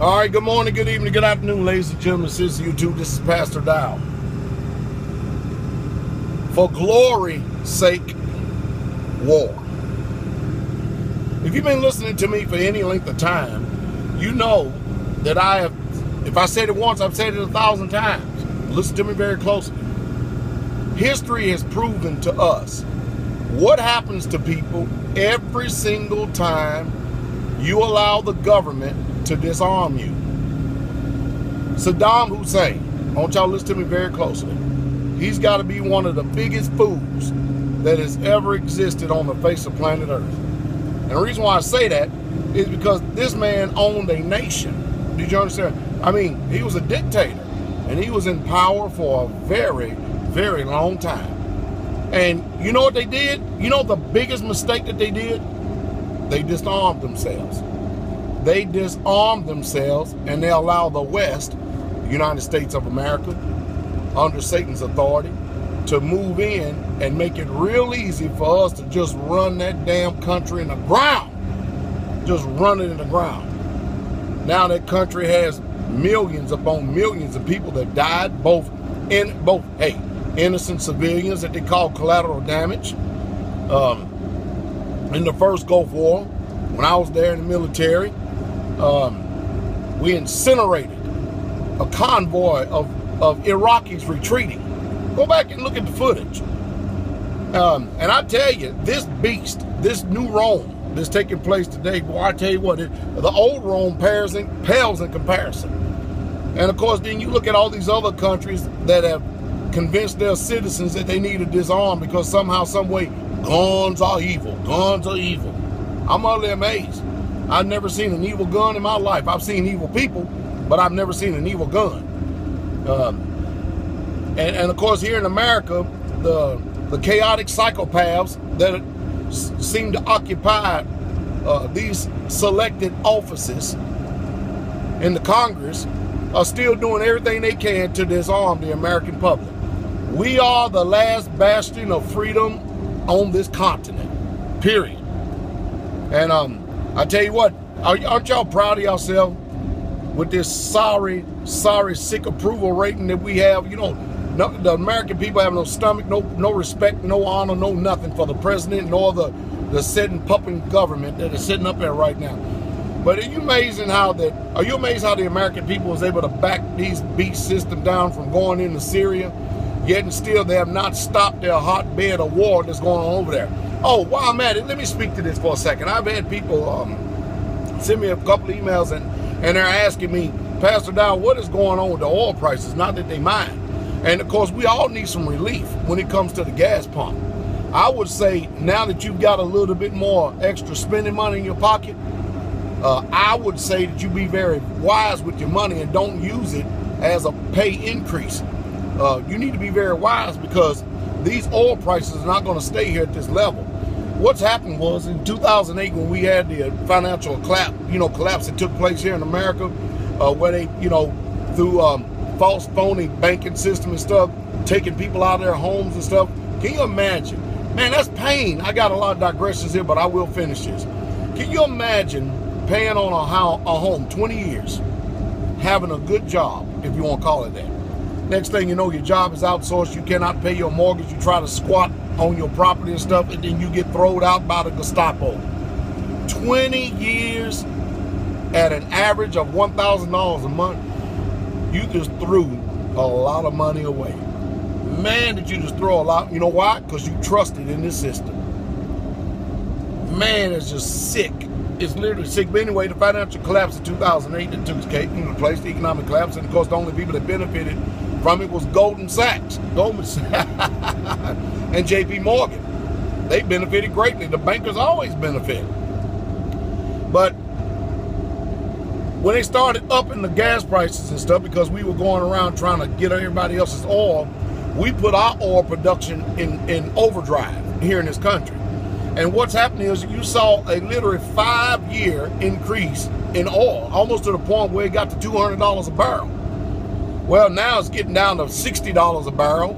All right, good morning, good evening, good afternoon, ladies and gentlemen, sisters, YouTube. This is Pastor Dow. For glory's sake, war. If you've been listening to me for any length of time, you know that I have, if I said it once, I've said it 1,000 times. Listen to me very closely. History has proven to us what happens to people every single time you allow the government to disarm you. Saddam Hussein, I want y'all to listen to me very closely. He's got to be one of the biggest fools that has ever existed on the face of planet Earth. And the reason why I say that is because this man owned a nation. Did you understand? I mean, he was a dictator, and he was in power for a very, very long time. And you know what they did? You know the biggest mistake that they did? They disarmed themselves. They disarmed themselves, and they allowed the West, the United States of America, under Satan's authority, to move in and make it real easy for us to just run that damn country in the ground. Just run it in the ground. Now that country has millions upon millions of people that died, both innocent civilians that they call collateral damage. In the first Gulf War, when I was there in the military, we incinerated a convoy of Iraqis retreating. Go back and look at the footage. And I tell you, this beast, this new Rome that's taking place today, boy, I tell you what, the old Rome pales in comparison. And of course, then you look at all these other countries that have convinced their citizens that they need to disarm because somehow, some way, guns are evil. Guns are evil. I'm utterly amazed. I've never seen an evil gun in my life. I've seen evil people, but I've never seen an evil gun. And of course, here in America, the chaotic psychopaths that seem to occupy these selected offices in the Congress are still doing everything they can to disarm the American public. We are the last bastion of freedom on this continent, period. And I tell you what, aren't y'all proud of yourself with this sorry, sick approval rating that we have? You know, the American people have no stomach, no respect, no honor, no nothing for the president, nor the sitting puppet government that is sitting up there right now. But are you amazed how the American people was able to back these beast system down from going into Syria? Yet and still they have not stopped their hotbed of war that's going on over there. Oh, while I'm at it, let me speak to this for a second. I've had people send me a couple of emails and they're asking me, Pastor Dow, what is going on with the oil prices? Not that they mind. And of course, we all need some relief when it comes to the gas pump. I would say now that you've got a little bit more extra spending money in your pocket, I would say that you be very wise with your money and don't use it as a pay increase. You need to be very wise because these oil prices are not going to stay here at this level. What's happened was in 2008 when we had the financial collapse that took place here in America, where they, through false phony banking system and stuff, taking people out of their homes and stuff. Can you imagine? Man, that's pain. I got a lot of digressions here, but I will finish this. Can you imagine paying on a home 20 years, having a good job, if you want to call it that? Next thing you know, your job is outsourced. You cannot pay your mortgage. You try to squat on your property and stuff, and then you get thrown out by the Gestapo. 20 years at an average of $1,000 a month. You just threw a lot of money away. Man, did you just throw a lot? You know why? Because you trusted in this system. Man, it's just sick. It's literally sick. But anyway, the financial collapse in 2008 that took place, the economic collapse, and of course the only people that benefited from it was Goldman Sachs and JP Morgan. They benefited greatly. The bankers always benefit. But when they started upping the gas prices and stuff, because we were going around trying to get everybody else's oil, we put our oil production in overdrive here in this country. And what's happening is you saw a literally 5-year increase in oil, almost to the point where it got to $200 a barrel. Well, now it's getting down to $60 a barrel.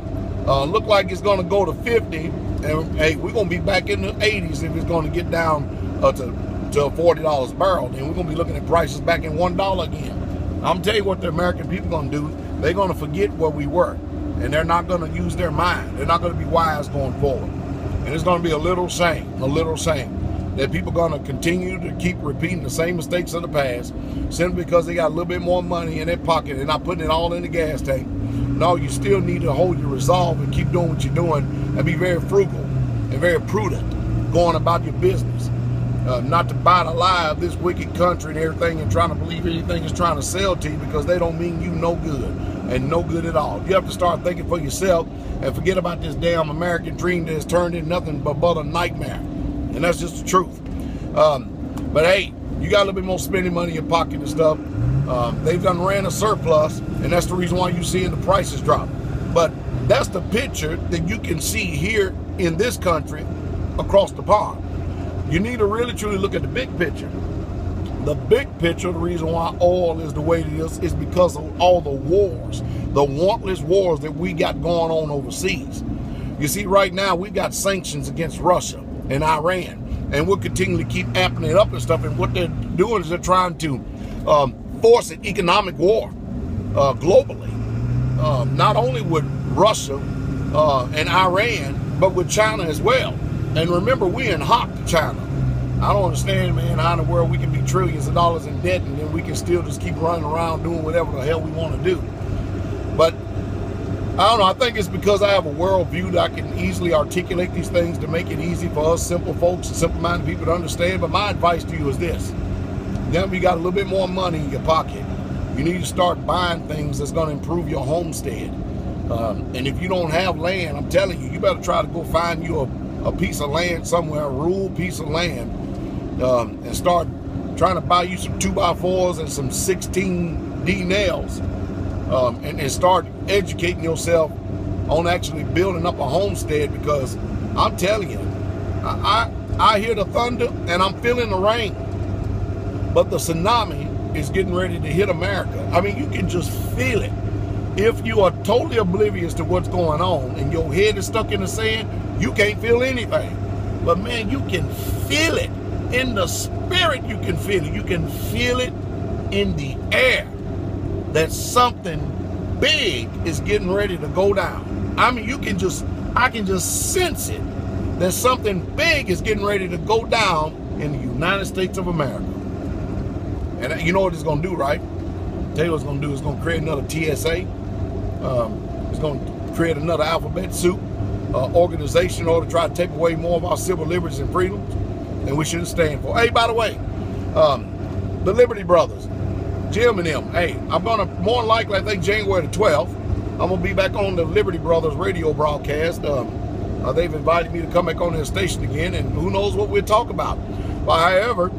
Look like it's going to go to 50. And hey, we're going to be back in the 80s if it's going to get down to to $40 a barrel, then we're going to be looking at prices back in $1 again. I'm telling you what the American people are going to do. They're going to forget where we were, and they're not going to use their mind. They're not going to be wise going forward. And it's going to be a little shame that people are going to continue to keep repeating the same mistakes of the past simply because they got a little bit more money in their pocket and not putting it all in the gas tank. No, you still need to hold your resolve and keep doing what you're doing and be very frugal and very prudent going about your business. Not to buy the lie of this wicked country and everything and trying to believe anything is trying to sell to you, because they don't mean you no good and no good at all. You have to start thinking for yourself and forget about this damn American dream that has turned into nothing but a nightmare. And that's just the truth. But hey, you got a little bit more spending money in your pocket and stuff. They've done ran a surplus, and that's the reason why you're seeing the prices drop. But that's the picture that you can see here in this country across the pond. You need to really truly look at the big picture. The big picture, the reason why oil is the way it is because of all the wars, the warrantless wars that we got going on overseas. You see, right now we've got sanctions against Russia and Iran, and we'll continue to keep amping it up and stuff. And what they're doing is they're trying to force an economic war globally, not only with Russia and Iran, but with China as well. And remember, we're in hot to China. I don't understand, man, how in the world we can be trillions of dollars in debt and then we can still just keep running around doing whatever the hell we want to do. But I don't know, I think it's because I have a worldview that I can easily articulate these things to make it easy for us simple folks and simple-minded people to understand. But my advice to you is this. Now you got a little bit more money in your pocket, you need to start buying things that's going to improve your homestead. And if you don't have land, I'm telling you, you better try to go find you a piece of land somewhere, a rural piece of land, and start trying to buy you some 2x4s and some 16D nails, and start educating yourself on actually building up a homestead. Because I'm telling you, I hear the thunder and I'm feeling the rain, but the tsunami is getting ready to hit America. I mean, you can just feel it. If you are totally oblivious to what's going on and your head is stuck in the sand, you can't feel anything. But man, you can feel it in the spirit. You can feel it. You can feel it in the air that something big is getting ready to go down. I mean, I can just sense it, that something big is getting ready to go down in the United States of America. And you know what it's going to do, right? Tell you what it's going to do. It's going to create another TSA. It's going to create another alphabet soup organization in order to try to take away more of our civil liberties and freedoms than we should stand for. Hey, by the way, the Liberty Brothers, Jim and them, hey, I'm going to, more than likely, I think January the 12th, I'm going to be back on the Liberty Brothers radio broadcast. They've invited me to come back on their station again, and who knows what we'll talk about. But however,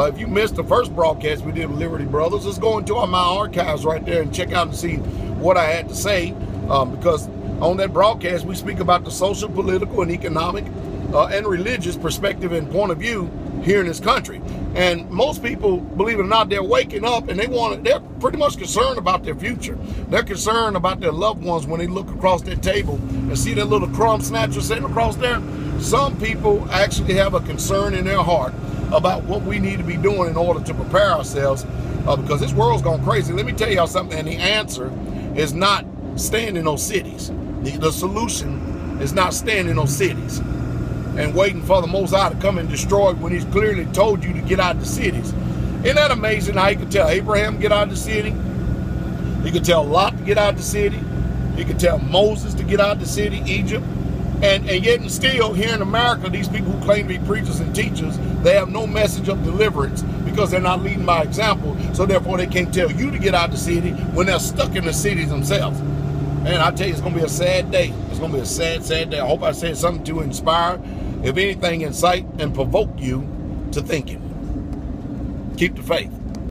if you missed the first broadcast we did with Liberty Brothers, let's go into my archives right there and check out and see what I had to say, because on that broadcast we speak about the social, political, and economic and religious perspective and point of view here in this country. And most people, believe it or not, they're waking up and they're pretty much concerned about their future. They're concerned about their loved ones when they look across their table and see that little crumb snatcher sitting across there. Some people actually have a concern in their heart about what we need to be doing in order to prepare ourselves, because this world's gone crazy. Let me tell y'all something, and the answer is not staying in those cities. The solution is not staying in those cities and waiting for the Most High to come and destroy it when he's clearly told you to get out of the cities. Isn't that amazing how he could tell Abraham to get out of the city? He could tell Lot to get out of the city. He could tell Moses to get out of the city, Egypt. And yet and still here in America, these people who claim to be preachers and teachers, they have no message of deliverance because they're not leading by example. So therefore they can't tell you to get out of the city when they're stuck in the cities themselves. And I tell you, it's going to be a sad day. It's going to be a sad, sad day. I hope I said something to inspire, if anything, incite and provoke you to thinking. Keep the faith.